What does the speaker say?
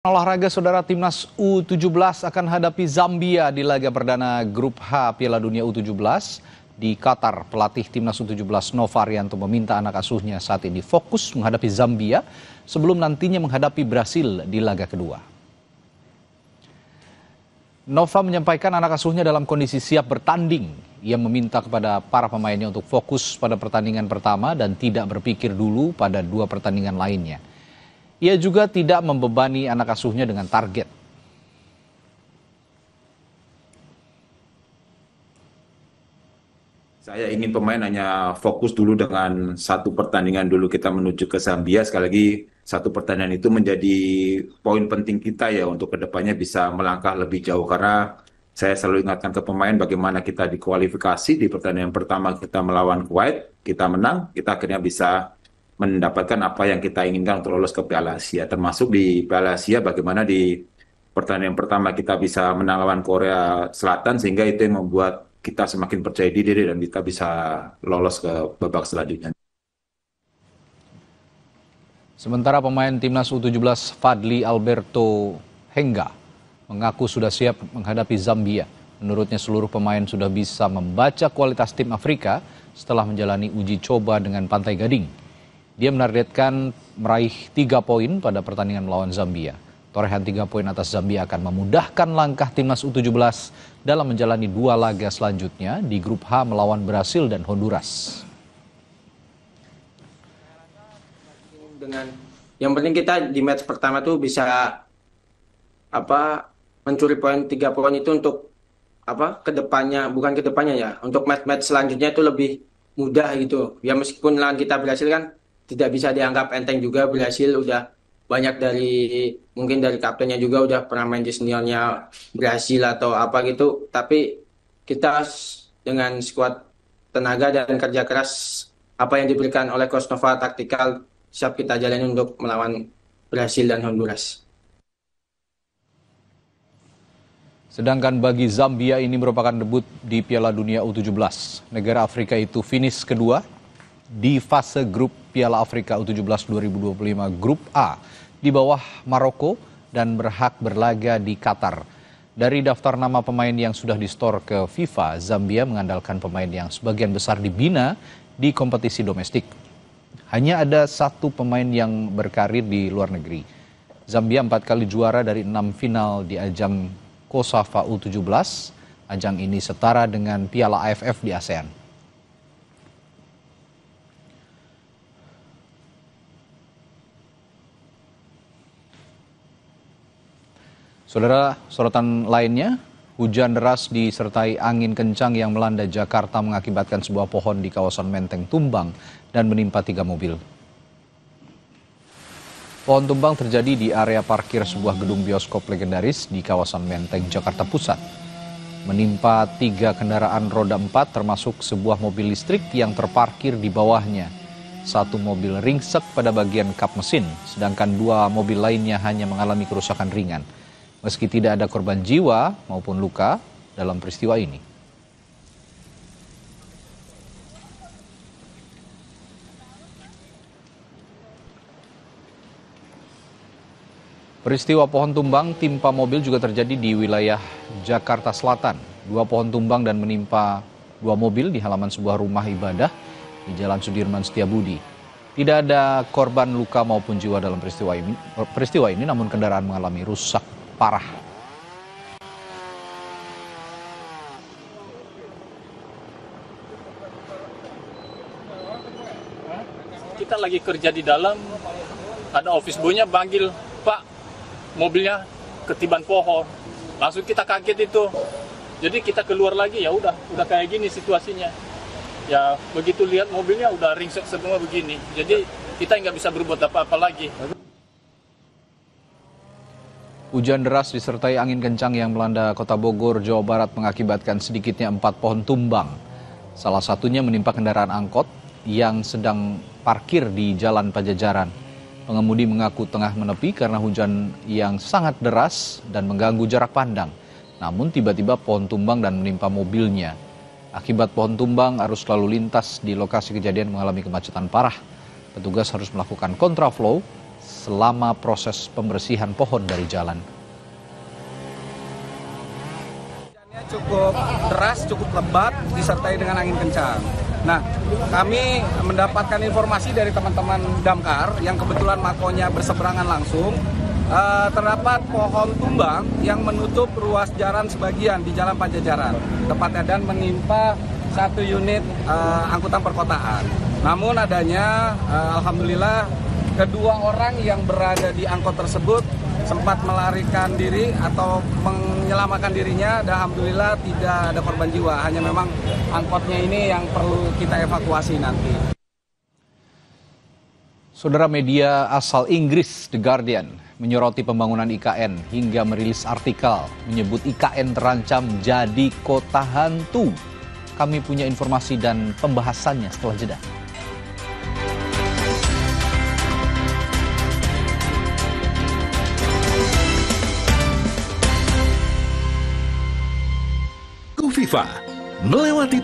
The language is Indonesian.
Olahraga saudara, timnas U17 akan hadapi Zambia di laga perdana grup H Piala Dunia U17 di Qatar. Pelatih timnas U17 Nova Arianto meminta anak asuhnya saat ini fokus menghadapi Zambia sebelum nantinya menghadapi Brasil di laga kedua. Nova menyampaikan anak asuhnya dalam kondisi siap bertanding. Ia meminta kepada para pemainnya untuk fokus pada pertandingan pertama dan tidak berpikir dulu pada dua pertandingan lainnya. Ia juga tidak membebani anak asuhnya dengan target. Saya ingin pemain hanya fokus dulu dengan satu pertandingan dulu, kita menuju ke Zambia. Sekali lagi, satu pertandingan itu menjadi poin penting kita ya untuk kedepannya bisa melangkah lebih jauh. Karena saya selalu ingatkan ke pemain bagaimana kita dikualifikasi di pertandingan pertama kita melawan Kuwait, kita menang, kita akhirnya bisa mendapatkan apa yang kita inginkan untuk lolos ke Piala Asia. Termasuk di Piala Asia bagaimana di pertandingan pertama kita bisa menang lawan Korea Selatan, sehingga itu yang membuat kita semakin percaya diri dan kita bisa lolos ke babak selanjutnya. Sementara pemain timnas U17 Fadli Alberto Hengga mengaku sudah siap menghadapi Zambia. Menurutnya seluruh pemain sudah bisa membaca kualitas tim Afrika setelah menjalani uji coba dengan Pantai Gading. Dia menargetkan meraih 3 poin pada pertandingan melawan Zambia. Torehan 3 poin atas Zambia akan memudahkan langkah timnas U17 dalam menjalani 2 laga selanjutnya di grup H melawan Brasil dan Honduras. Yang penting kita di match pertama tuh bisa mencuri poin 3 poin itu untuk kedepannya, bukan kedepannya ya, untuk match-match selanjutnya itu lebih mudah gitu. Ya meskipun lawan kita Brasil kan tidak bisa dianggap enteng juga. Brasil udah banyak mungkin dari kaptennya juga udah pernah main di seniornya Brasil atau apa gitu. Tapi kita dengan skuad tenaga dan kerja keras apa yang diberikan oleh Coach Nova taktikal siap kita jalani untuk melawan Brasil dan Honduras. Sedangkan bagi Zambia ini merupakan debut di Piala Dunia U17. Negara Afrika itu finish kedua di fase grup Piala Afrika U17 2025 grup A di bawah Maroko dan berhak berlaga di Qatar. Dari daftar nama pemain yang sudah distor ke FIFA, Zambia mengandalkan pemain yang sebagian besar dibina di kompetisi domestik. Hanya ada 1 pemain yang berkarir di luar negeri. Zambia 4 kali juara dari 6 final di ajang COSAFA U17. Ajang ini setara dengan Piala AFF di ASEAN. Saudara, sorotan lainnya, hujan deras disertai angin kencang yang melanda Jakarta mengakibatkan sebuah pohon di kawasan Menteng tumbang dan menimpa 3 mobil. Pohon tumbang terjadi di area parkir sebuah gedung bioskop legendaris di kawasan Menteng, Jakarta Pusat. Menimpa 3 kendaraan roda 4 termasuk sebuah mobil listrik yang terparkir di bawahnya. 1 mobil ringsek pada bagian kap mesin, sedangkan 2 mobil lainnya hanya mengalami kerusakan ringan. Meski tidak ada korban jiwa maupun luka dalam peristiwa ini. Peristiwa pohon tumbang timpa mobil juga terjadi di wilayah Jakarta Selatan. 2 pohon tumbang dan menimpa 2 mobil di halaman sebuah rumah ibadah di Jalan Sudirman Setiabudi. Tidak ada korban luka maupun jiwa dalam peristiwa ini, namun kendaraan mengalami rusak parah. Kita lagi kerja di dalam, ada office boy-nya panggil, "Pak, mobilnya ketiban pohon." Langsung kita kaget itu. Jadi kita keluar lagi, ya udah kayak gini situasinya. Ya begitu lihat mobilnya udah ringsek semua begini. Jadi kita nggak bisa berbuat apa-apa lagi. Hujan deras disertai angin kencang yang melanda kota Bogor, Jawa Barat mengakibatkan sedikitnya 4 pohon tumbang. Salah satunya menimpa kendaraan angkot yang sedang parkir di Jalan Pajajaran. Pengemudi mengaku tengah menepi karena hujan yang sangat deras dan mengganggu jarak pandang. Namun tiba-tiba pohon tumbang dan menimpa mobilnya. Akibat pohon tumbang, arus lalu lintas di lokasi kejadian mengalami kemacetan parah. Petugas harus melakukan kontraflow selama proses pembersihan pohon dari jalan. Hujannya cukup deras, cukup lebat, disertai dengan angin kencang. Nah, kami mendapatkan informasi dari teman-teman damkar yang kebetulan makonya berseberangan langsung. Terdapat pohon tumbang yang menutup ruas jalan sebagian di Jalan Pajajaran, tepatnya dan menimpa satu unit angkutan perkotaan. Namun adanya, alhamdulillah, kedua orang yang berada di angkot tersebut sempat melarikan diri atau menyelamatkan dirinya, dan alhamdulillah tidak ada korban jiwa. Hanya memang angkotnya ini yang perlu kita evakuasi nanti. Saudara, media asal Inggris The Guardian menyoroti pembangunan IKN hingga merilis artikel menyebut IKN terancam jadi kota hantu. Kami punya informasi dan pembahasannya setelah jeda. Kofifa melewati